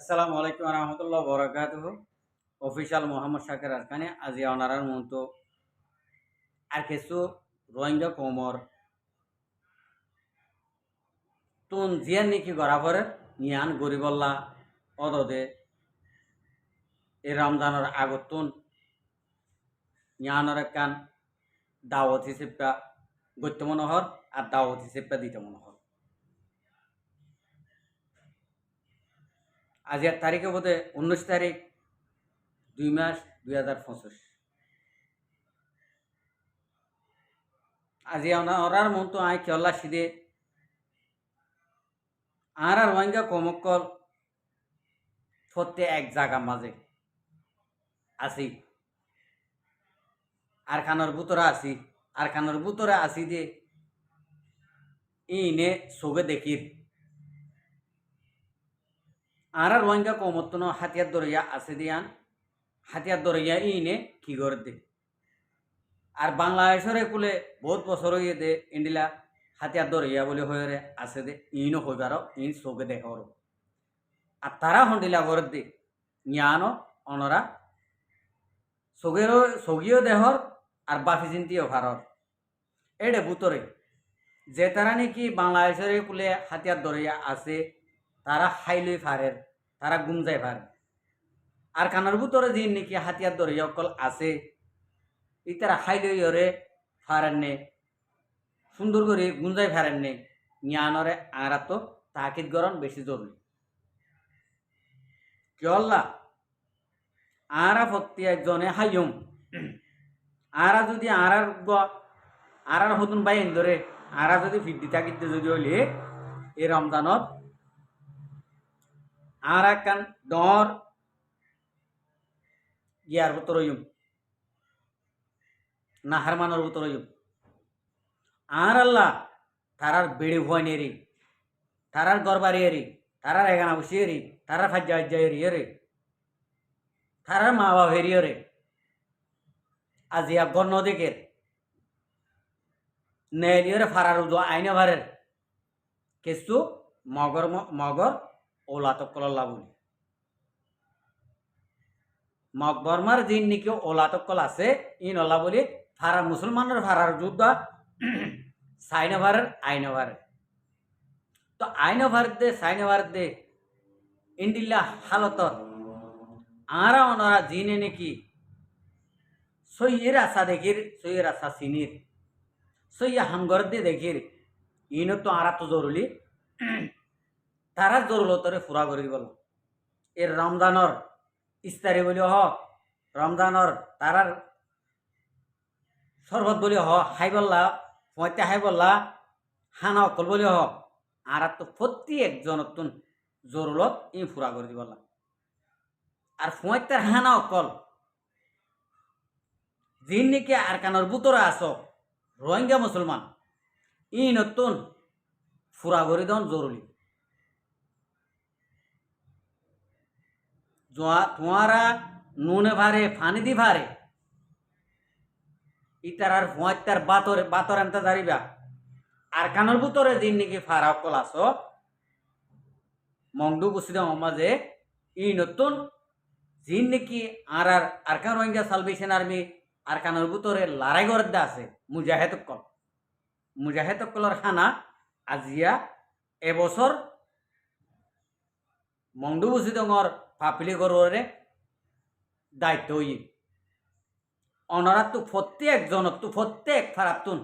আসসালামু আলাইকুম রহমতুল্লাহ বরকাতুহ অফিসিয়াল মোহাম্মদ শাকির আরকানে আজি অনারার মতো আর কিছু রোহিঙ্গা কোমর তুন জিয়ান নিকি গড়াফরে নিয়ান গরিবল্লা অদদে এই রমজানের আগতুন নিয়ানর কান দাওয়াত হিসেবে গত্য মনোহর আর দাওয়াত হিসেবে দিতে মনোহর আজি আর তারিখে বোধে 19 তারিখ 2 মাস 2025 আজি অনার মতো আই কেলা সিদে আর রোহিঙ্গা কমকল ফতে এক জায়গা মাঝে আসি আর খানোর বুতরা আসি আর খানোর বুতরা আসি যে ইনে সোগে দেখির আর রোহিঙ্গা কমতন হাতিয়ার দরিয়া আসে দিয়ান হাতিয়ার দরিয়া ইনে কি করে দে আর বাংলাদেশের কুলে বহুত বছর হয়ে দে ইন্ডিলা হাতিয়ার দরিয়া বলে হয়ে আসে দে ইনও হইবার ইন সোগে দেখার আর তারা হন্ডিলা করে দে জ্ঞানও অনরা সগিও দেহর আর বাফি চিন্তিও ভারর এডে বুতরে যে তারা নাকি বাংলাদেশের কুলে হাতিয়ার দরিয়া আছে তারা হাইলই ফারের তারা গুমজাই ফারে আর কানার বুতরে যে নাকি হাতিয়ার দরিয়া অকল আছে ই তারা হাইলই ওরে ফারেন নে সুন্দর করে গুঞ্জাই ফারেন নে জ্ঞানরে আরা তো তাকিদ গরণ বেশি জরুরি কেল্লা আরা প্রতি একজনে হাইম আরা যদি আরার হতুন বাইন ধরে আরা যদি ফিডি তাকিতে যদি হইলে এই রমজানত আর কান ডর ইয়ার ভিতর হইম নাহার মানোর ভিতর হইম আর আল্লাহ তারার বেড়ে ভয় নেই রে তারার গরবারি রে তারার এগানা বসিয়ে রে তারার ফাজ্জা হাজ্জা রে তারার মা বাবা হেরিয়ে রে আজিয়া গণ্য দেখের নেলিয়রে ফারার উদো আইনে ভারের কিছু মগর ওলাতক কল্লা বলি মকবরমার দিন নাকি ওলাতক কল আছে ইন ওলা বলি ফারার মুসলমানের ফারার যুদ্ধ সাইনে ভারের আইনে ভারের তো আইনে ভারত দে সাইনে ভারত দে ইন্ডিল্লা হালত আরা ওনারা জিনে নাকি সইয়ের আশা দেখির সইয়ের আশা চিনির সইয়া হাঙ্গর দিয়ে দেখির ইনো তো আরা তো জরুরি তারা জরুরতরে ফুরা করে দিব এর রমজানর ইস্তারি বলি হ রমজানর তারার শরবত বলি হ হাই বললা পঁয়তে হাই বললা হানা অকল বলি হ আর তো প্রতি একজন জরুরত ই ফুরা করে দিব আর পঁয়তের হানা অকল যিন নাকি আর কানোর বুতরা আস রোহিঙ্গা মুসলমান ই নতুন ফুরা করে দেন জরুরি তোমারা নুনে ভারে ফানি দি ভারে ইতার আর ভুয়ার বাতর আনতে দাঁড়িবা আর কানোর বুতরে যিন নাকি ফারা অকল আস মংডু বুসিদ মাঝে ই নতুন যিন নাকি আর কান রোহিঙ্গা সালভেশন আর্মি আর কানোর বুতরে লড়াই করতে আছে মুজাহেদকলর খানা আজিয়া এবছর মংডু বুসিদর পাপিলি গড়ে দায়িত্ব হই অনরা তো প্রত্যেক জনক তো প্রত্যেক ফারাতুন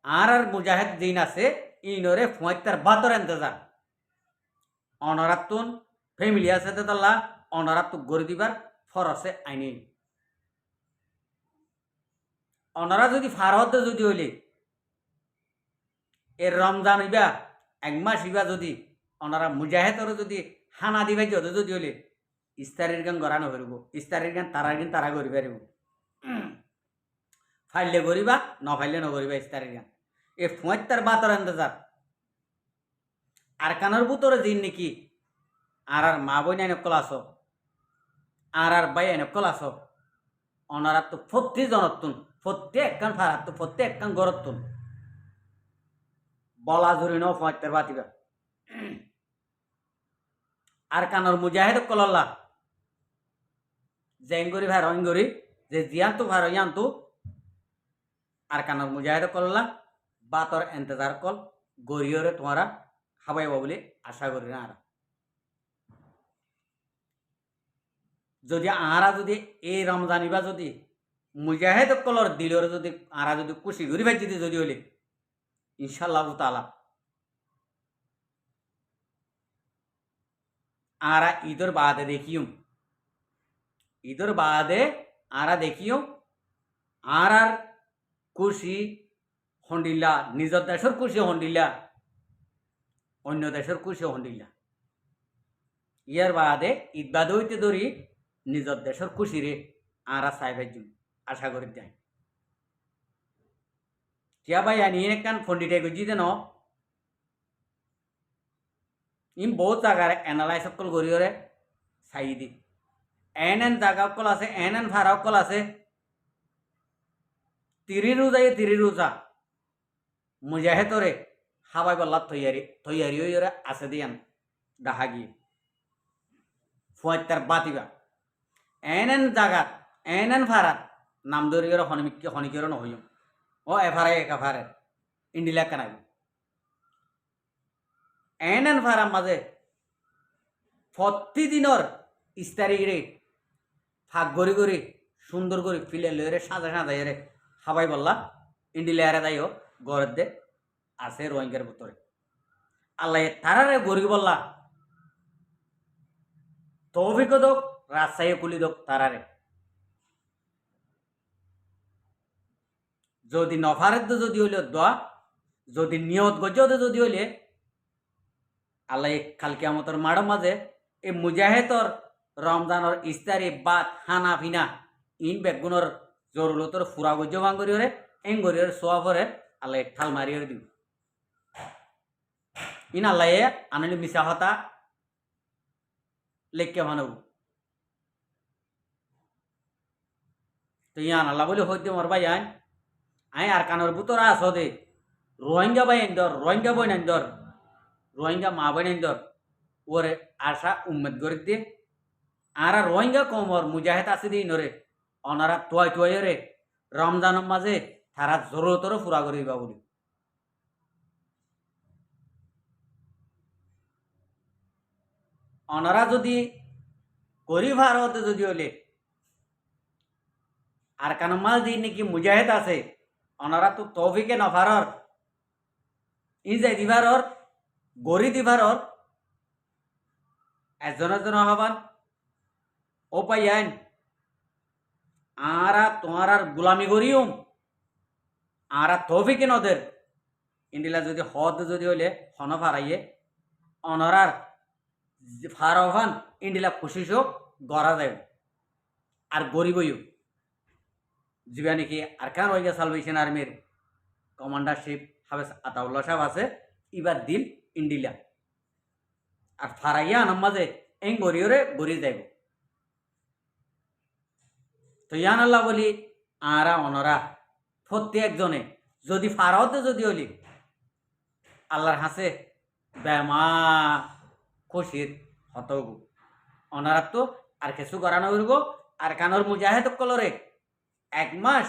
আর মুজাহেদ দিন আছে ইনরে ফুয়ার বাতর এন্তজার অনরাতুন ফ্যামিলি আছে তাল্লা অনরাত গড়ে দিবার ফরসে আইনি অনরা যদি ফারহত যদি হইলে এর রমজান হইবা এক মাস হইবা যদি অনারা মুজাহেদর যদি হানা দিবাই যদি হইলে ইস্তারির গান গড়ানো হইব ইস্তারির গান তারা করি পারিব ফাইলে করিবা ন ফাইলে নকরিবা ইস্তারির গান এ ফুয়ার বাতর এন্তজার আর কানোর বুতরে দিন নাকি আর মা বই নকল আস আর বাই নকল আস অনারা তো প্রত্যেক জনতুন প্রত্যেক কান ফারাত প্রত্যেক কান গরতুন বলা জুড়ি ন ফুয়ার বাতিবা আর কানর মুজাহিদ কলল্লা জেঙ্গরি ভাই রঙ্গরি যে জিয়ান্তু ভাই রয়ান্তু আর কানর মুজাহিদ কলল্লা বাতর এন্তজার কল গরিয়রে তোমারা খাবাইব বলে আশা করি না। যদি আরা যদি এই রমজানিবা যদি মুজাহিদ কলর দিলর যদি আরা যদি খুশি ঘুরি ভাই যদি হলে ইনশাল্লাহ তালা আরা ঈদর বাদে দেখিও ঈদর বাদে আরা দেখিও আর খুশি হন্ডিল্লা নিজের দেশের খুশি হন্ডিল্লা অন্য দেশের খুশি হন্ডিল্লা ইয়ার বাদে ঈদ বাদে হইতে ধরি নিজের দেশের খুশি রে আরা সাহেবের জন্য আশা করি যায় কিয়া ভাই আনিয়ে কান ফন্ডিটাই গুজি দেন ইম বহুত জায়গার এনালাইজ অকল করিওরে চাই দি এন জায়গা অকল আছে এন ভাড়া অকল আছে তিরিরু যাই তিরিরু যা মুজাহেতরে হাবাই বল্লা তৈয়ারি হইরে আছে দিয়ান ডাহা গিয়ে ফুয়ার বাতিবা এন জায়গা এন ভাড়া নাম ধরিওরে হনিকের নহইম ও এভারে একাভারে ইন্ডিলা কানাই এন ভাড়া মাঝে প্রতিদিনের ইস্তারিগিরে ফাঁক গড়ি গড়ি সুন্দর করে ফিলে লইরে সাজা সাজাই রে হাবাই বললা ইন্ডিলিয়ারে যাইও গড়ের দে আছে রোহিঙ্গার ভিতরে আল্লাহ তারারে গড়ি বললা তৌফিক দোক রাজশাহী কুলি দোক তারারে যদি নফারেদ যদি হইলে দোয়া যদি নিয়ত গজতে যদি হইলে আল্লাহ কালকে আমাদের মাড় মাঝে এই মুজাহেদর রমজানের ইস্তারি বাদ হানা ফিনা ইন বেগুনের জরুরতর ফুরা গজ্য ভাঙরিওরে এং গরিওরে সোয়া পরে আল্লাহ ঠাল মারিয়ে দিব ইন আল্লাহ আনলি মিশা হতা লেখকে মানব তো ইয়ান আল্লাহ বলে হইতে মর ভাই আই আর কানোর বুতরা আস দে রোহিঙ্গা ভাই এন্দর রোহিঙ্গা বই নাইন্দর রোহিঙ্গা মা বই নাইন্দর ওরে আশা উম্মেদ করে দিয়ে আর রোহিঙ্গা কমর মুজাহিদ আছে দিই নরে অনারা তোয়াই রে রমজানের মাঝে তারা জরুরতর ফুরা করে দিবা বলি অনারা যদি করি ভারতে যদি হলে আর কান মাল দিন নাকি মুজাহিদ আছে অনারা তো তৌফিকে নফারর ইজাই দিবারর গরি দিবারর একজন হবান ও পাই আইন আরা তোমার আর গুলামি করিউম আরা তৌফিকে নদের ইন্ডিলা যদি হদ যদি হইলে হন ফারাইয়ে অনরার ফারহান ইন্ডিলা খুশিস গড়া যায় আর গরিবইও জিবা নাকি আর কান রোহিঙ্গা সালভেশন আর্মির কমান্ডারশিপ হাফেজ আতাউল্লাহ সাহেব আছে ইবার দিল ইন্ডিলা আর ফারাইয়া আনার মাঝে এং গরিওরে গড়ি যাইব তো ইয়ান আল্লাহ বলি আরা অনরা প্রত্যেকজনে যদি ফারাওতে যদি হলি আল্লাহর হাসে বেমা খুশির হত অনারা তো আর কিছু করানো করব আর কানর মুজাহিদ কলরে এক মাস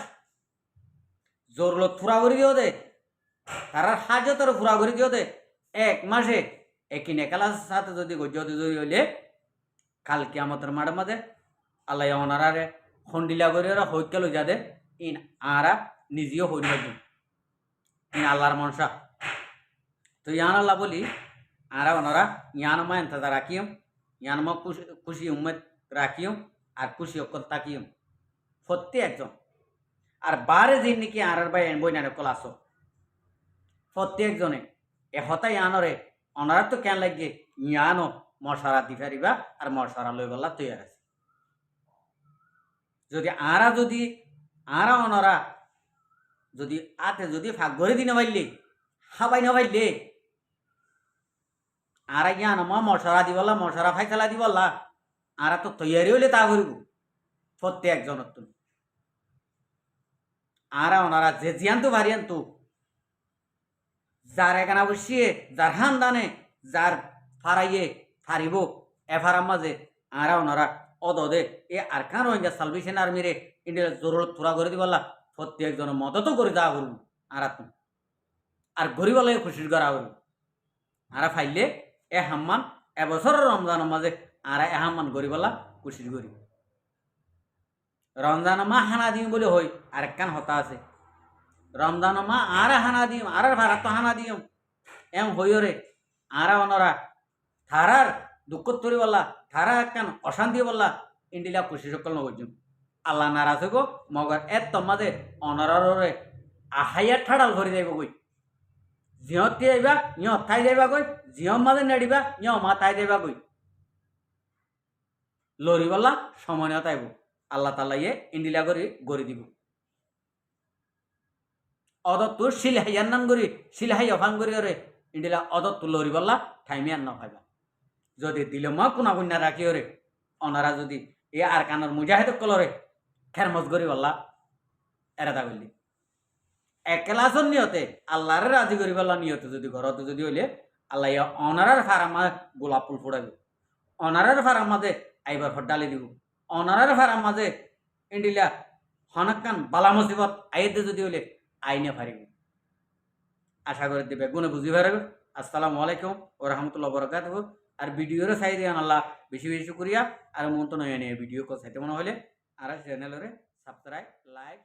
জরুরত ফুরা করে দিও দে তারা হাজতর ফুরা করে দিও দে এক মাসে একই নেকালার সাথে যদি গজ্জতে যদি হইলে কালকে আমাদের মাঠের মাঝে আল্লাহ অনারারে খন্ডিলা করে হইকেল যাদে ইন আরা নিজেও হইল ইন আল্লাহর মনসা তো ইয়ান আল্লাহ বলি আরা ওনারা ইয়ান মা এন্তজা রাখিও ইয়ান মা খুশি উম্মত রাখিও আর খুশি অকল তাকিও প্রত্যেকজন আর বারে দিন নাকি আর ভাই বই না কল আসো প্রত্যেকজনে এ হতাই আনরে অনারা তো কেন লাগে ইয়ানো মশারা দি ফারিবা আর মশারা লই বলা তৈয়ার আছে যদি আরা অনরা যদি আতে যদি ফাঁক ঘরে দিনে পাইলে হাবাই না পাইলে আর ইয়ান মা মশারা দিবলা মশারা ফাইসালা দিবলা আর তো তৈয়ারি হইলে তা করিব প্রত্যেকজনের তুমি আর ওনারা যে জিয়ান তো ভারিয়ান তো যার এখানে বসিয়ে যার হান দানে যার ফারাইয়ে ফারিব এফারার মাঝে আরা ওনারা অদদে এ আরকান রোহিঙ্গা সালভেশন আর্মিরে ইন্ডিয়ার জরুরত পুরা করে দিবল্লা প্রত্যেকজনের মদত করে দেওয়া করুন আর আর গরিবালয়ে খুশি করা করুন আরা ফাইলে এ হাম্মান এবছরের রমজানের মাঝে আরা এ হাম্মান গরিবালা খুশি করি রমজান মা হানা দিম বলে হই আরেকখান হতা আছে রমজান মা আরা হানা দিম আর ভাড়া তো হানা দিম এম হইরে আরা অনরা থারার দুঃখ তরি বললা থারা একখান অশান্তি বললা ইন্ডিলা খুশি সকল নগর আল্লাহ নারাজ গো মগর এত তোমাদে অনরারে আহাইয়া ঠাড়াল ভরি যাইব গই জিহত যাইবা ইহত থাই যাইবা গই জিহম মাঝে নেড়িবা ইহ মা তাই যাইবা গই লরি বললা সময় তাইব আল্লাহ তাল্লা ইয়ে ইন্ডিলা করে গড়ি দিব অদত্তু শিলহাইয়ার নাম করি শিলহাই অফান করি ওরে ইন্ডিলা অদত্তু লরি বললা ঠাইমিয়ার না পাইবা যদি দিলে মা কোনা কন্যা রাখি ওরে অনারা যদি এ আর কানার মুজাহিদ কলরে খেরমজ করি বললা এরাদা করলি একলাসন নিয়তে আল্লাহরে রাজি করি বললা নিয়তে যদি ঘরত যদি হইলে আল্লাহ অনারার ফারামা গোলাপ ফুল ফুটাইব অনারার ফারামাতে আইবার ফট ডালি দিব অনারার ফারাম মাঝে ইন্ডিলা হনাক্কান বালা মুসিবত আইতে যদি হইলে আইনে ফারিব আশা করে দিবে গুণে বুঝি পারবে আসসালামু আলাইকুম ও রহমতুল্লাহ বরকাতুহ আর ভিডিওরে চাই দিয়ান আল্লাহ বেশি বেশি করিয়া আর মন তো নয় নিয়ে ভিডিও চাইতে মনে হলে আর চ্যানেলরে সাবস্ক্রাইব লাইক